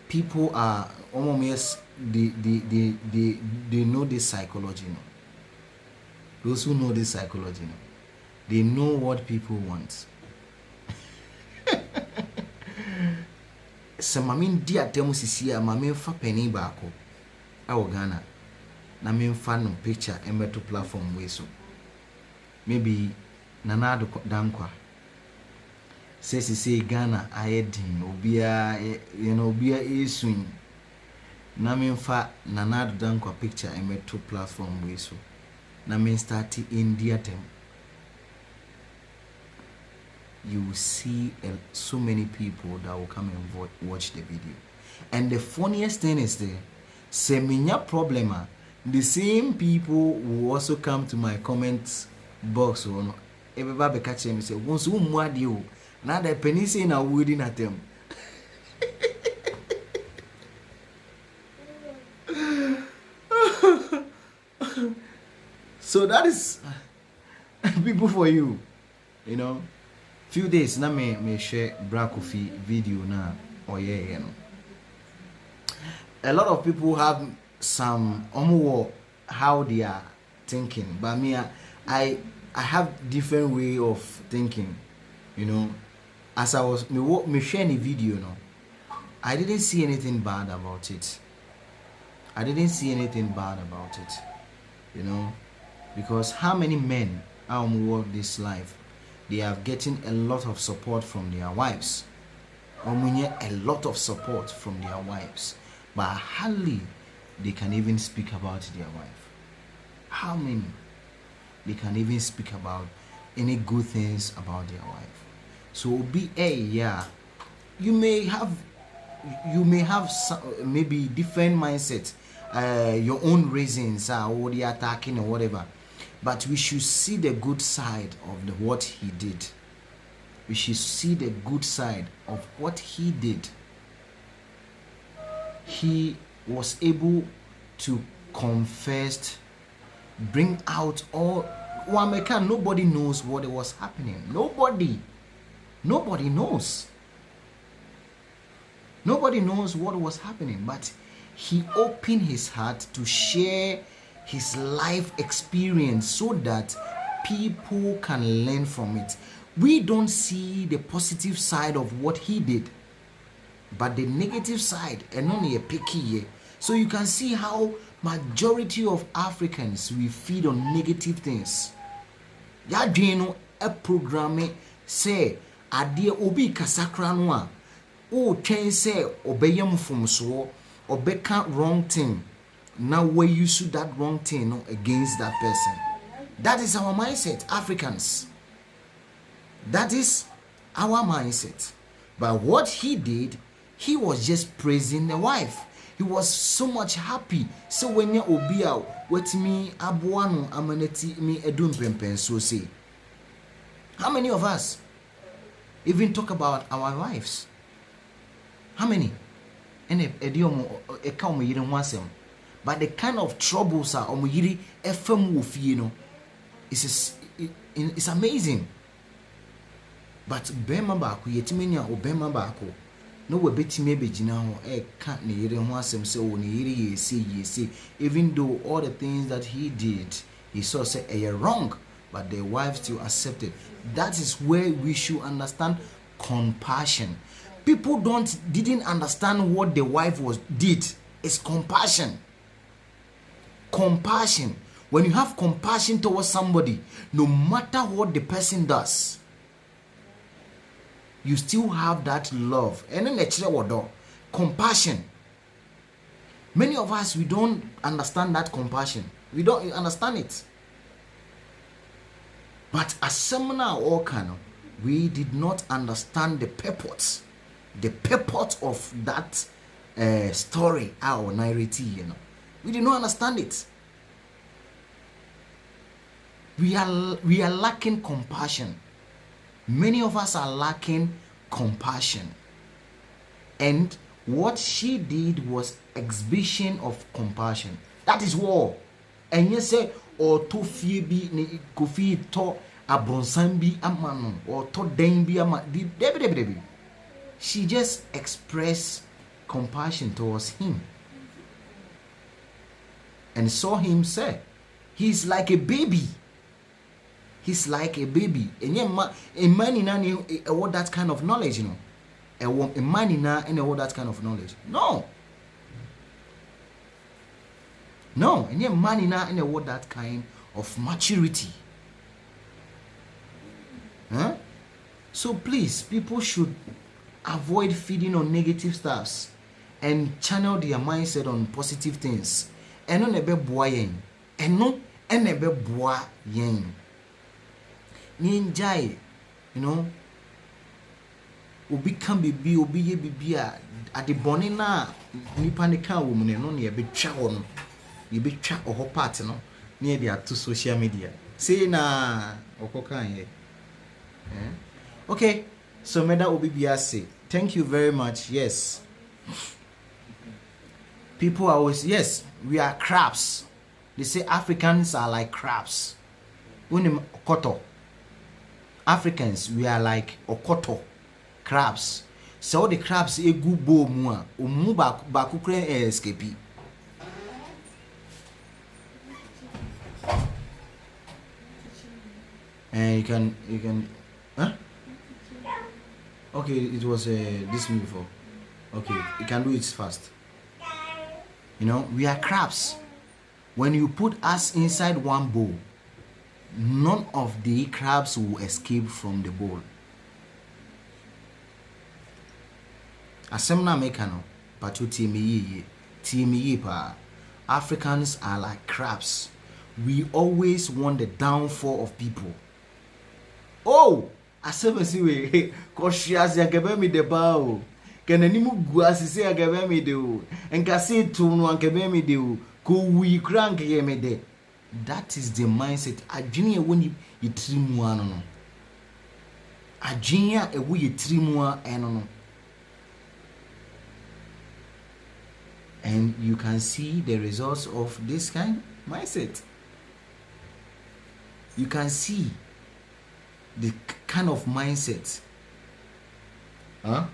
Speaker 1: people are almost they know this psychology. You know? Those who know this psychology, you know, they know what people want. So mami di atemu sisi a mami fa penny baako a Ghana na me fa no picture embeto platform we so maybe Nana Dankwa say Ghana ayedin obia you know obia esun na me fa Nana Dankwa picture embeto platform we so na me start India tem. You will see so many people that will come and watch the video. And the funniest thing is the seminya problema. The same people will also come to my comments box or no. Everybody catch them and say, "Once who mad you? Now the penny say na wooden at them." So that is people for you, you know. Few days na me share Brakofi video na oye you know. A lot of people have some how they are thinking, but me I have different way of thinking, you know. As I was me share the video, you know, I didn't see anything bad about it. I didn't see anything bad about it, you know, because how many men walk this life? They are getting a lot of support from their wives. A lot of support from their wives. But hardly they can even speak about their wife. How many? They can even speak about any good things about their wife. So be you may have some, maybe different mindset, your own reasons or the attacking or whatever. But we should see the good side of what he did. We should see the good side of what he did. He was able to confess, bring out all. Nobody knows what was happening. Nobody knows. Nobody knows what was happening. But he opened his heart to share his life experience so that people can learn from it. We don't see the positive side of what he did, but the negative side, and only a picky. So you can see how majority of Africans, we feed on negative things. Ya dweno a programme say adie obi kasakra no a o twen say obeyam fomso obeka wrong thing. Now we use that wrong thing against that person. That is our mindset, Africans. That is our mindset. But what he did, he was just praising the wife. He was so much happy. So when you obia, what me abuano amaneti me edun pempen so say. How many of us even talk about our wives? How many? And ediomo ekaum yiren wasem. But the kind of troubles are omuyiri FM wofi, you know, it's amazing. But bema baako yetimenya obema baako no we betime begina ho ka ne yire ho asem se wo ne yire yesi even though all the things that he did he saw say wrong, but the wife still accepted. That is where we should understand compassion. People didn't understand what the wife did. It's compassion. Compassion. When you have compassion towards somebody, no matter what the person does, you still have that love. And then compassion. Many of us, we don't understand that compassion. We don't understand it. But as seminar or canon, we did not understand the purport of that story, our narrative, you know. We did not understand it. We are lacking compassion. Many of us are lacking compassion. And what she did was exhibition of compassion. That is war. And you say, or to fie bi ni kofi to abronsan bi amano or to den bi ama debi. She just expressed compassion towards him and saw him say, he's like a baby. He's like a baby. And a man in that kind of knowledge, you know. A man in that kind of knowledge. No. And a man in that kind of maturity. Huh? So please, people should avoid feeding on negative stuffs and channel their mindset on positive things. And no nebe boa yen. And no nebe boa yen. Ninjai, you know, obi kan bibi obi ye bibi a ade bone na nipa ne kan wo mu ne no ne be twa wo no ye be twa oho part no ne ye dia to social media say na okokan ye okay, so meda obi bia say thank you very much. Yes, people are always, yes, we are crabs. They say Africans are like crabs. Unim okoto. Africans, we are like okoto, crabs. So the crabs egu bo mu a omu ba kukure escape. And you can huh? Okay, it was this me before. Okay, you can do it fast. You know, we are crabs. When you put us inside one bowl, none of the crabs will escape from the bowl. Asemna mekano, but you timi pa. Africans are like crabs. We always want the downfall of people. Oh, asemasiwe, koshias yakebe mi de bao. Kenanimu guasise yakebe mi de o. Enkase tunu yakebe mi de o. Ko wi crank ye me de. That is the mindset. Adwene woni yitirimu ano no. Adwene a ewo yitirimu ano no. And you can see the results of this kind of mindset. You can see the kind of mindset. Huh?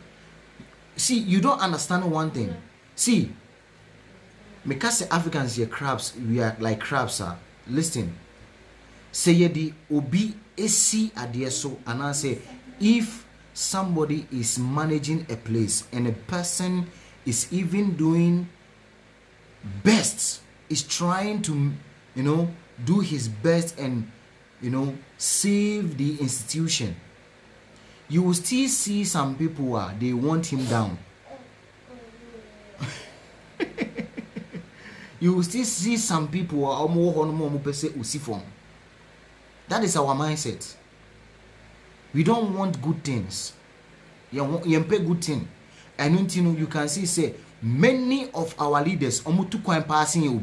Speaker 1: See, you don't understand one thing. See, because Africans are crabs, we are like crabs. Listen. Say the obi esi adieso, and I say if somebody is managing a place and a person is even doing best, is trying to, you know, do his best and, you know, save the institution, you will still see some people they want him down. You will still see some people that is our mindset. We don't want good things. You pay good thing. And you can see say many of our leaders passing.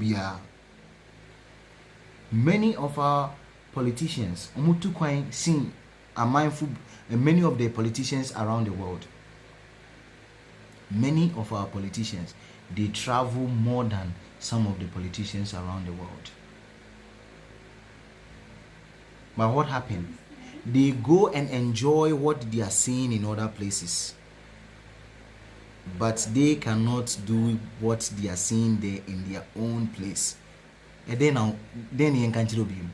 Speaker 1: Many of our politicians are mindful, and many of the politicians around the world. Many of our politicians, they travel more than some of the politicians around the world. But what happened? They go and enjoy what they are seeing in other places, but they cannot do what they are seeing there in their own place. And then you can't rob him.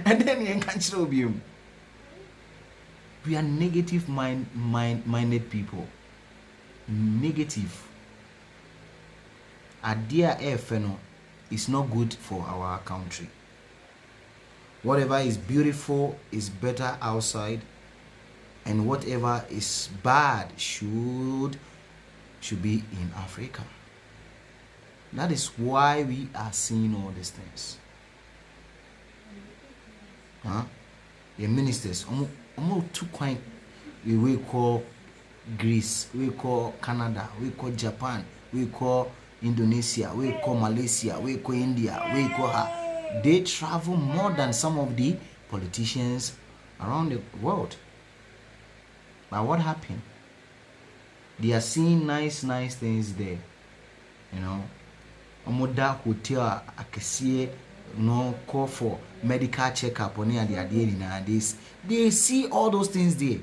Speaker 1: And then you can't rob him. We are negative minded people. Negative. A dear FNO is not good for our country. Whatever is beautiful is better outside, and whatever is bad should be in Africa. That is why we are seeing all these things. The ministers, almost too quiet. We call Greece, we call Canada, we call Japan, we call Indonesia, we call Malaysia, we call India, we call her. They travel more than some of the politicians around the world. But what happened? They are seeing nice things there. You know, Omoda hotel akesie no call for medical checkup on the they see all those things there.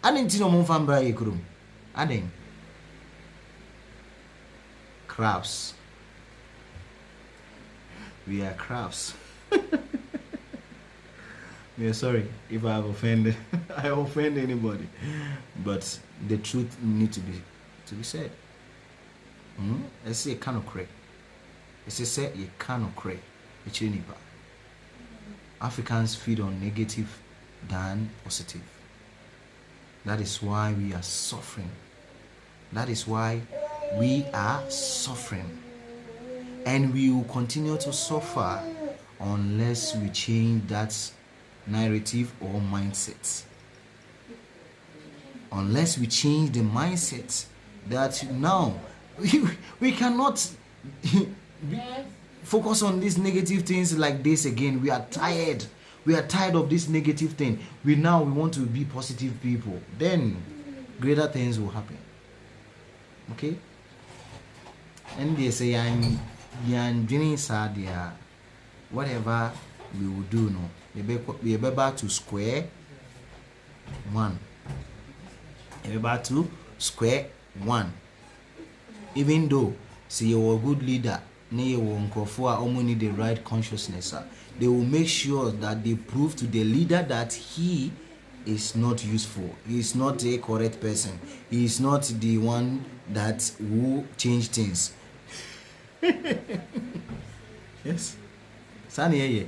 Speaker 1: I didn't know more from Bray Krum. I didn't. Crabs. We are crabs. Yeah, sorry if I have offended. I offend anybody, but the truth need to be said. Let's say kind of cray. Let's say you cannot cray. Africans feed on negative than positive. That is why we are suffering. That is why we are suffering. And we will continue to suffer unless we change that narrative or mindset. Unless we change the mindset that now we cannot focus on these negative things like this again. We are tired. We are tired of this negative thing. We want to be positive people. Then greater things will happen. Okay? And they say I'm doing sad, whatever we will do, no. We are about to square one. We are about to square one. Even though, say you're a good leader, you need the right consciousness, they will make sure that they prove to the leader that he is not useful. He is not a correct person. He is not the one that will change things. Yes. Sunny,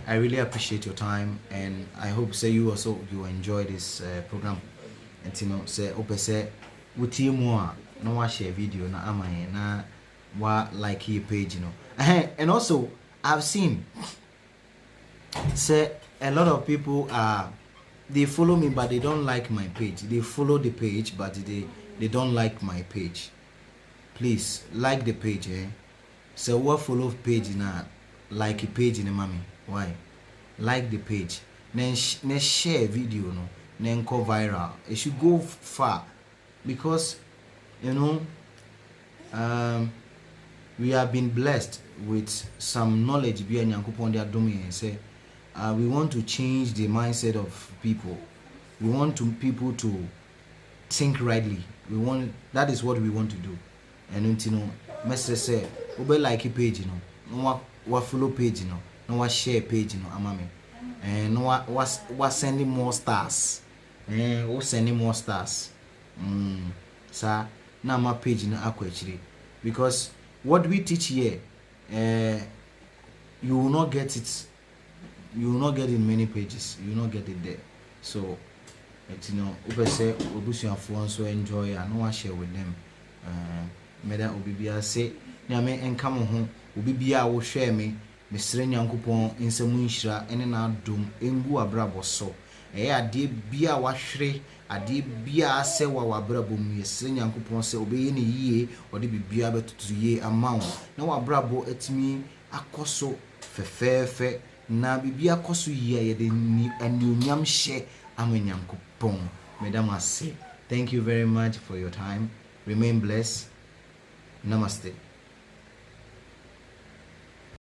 Speaker 1: I really appreciate your time, and I hope say you enjoy this program. And say say wutie mu a na wa share video na amaye na wa like your page, and also I've seen say a lot of people they follow me but they don't like my page. They follow the page but they don't like my page. Please like the page, so what follow page na like a page in the mommy. Why? Like the page. Then share video, no. Then go viral. It should go far, because we have been blessed with some knowledge behind Yankupon their domain. Say we want to change the mindset of people. We want people to think rightly. That is what we want to do. And message say obe like a page, what follow page, no what share page, amame, and no what sending more stars, sending more stars. Sir, now my page in actually, because what we teach here, you will not get it. You will not get it in many pages. You will not get it there. So, obe say obusu afo so enjoy and no share with them. Meda obibia say nyame enka mo ho obibia wo hwe me mesre nyankopon nsemu nhira ene na adom engu abrabo so ade bia wa hwere ade bia se wa wabrabo mu yesre nyankopon se obeye ne yie ode bibia betutu yie amawo na wabrabo atimi akoso fefefe na bibia akoso yie ye de anuonyam hye amanyankopon. Madam say thank you very much for your time. Remain blessed. Namaste.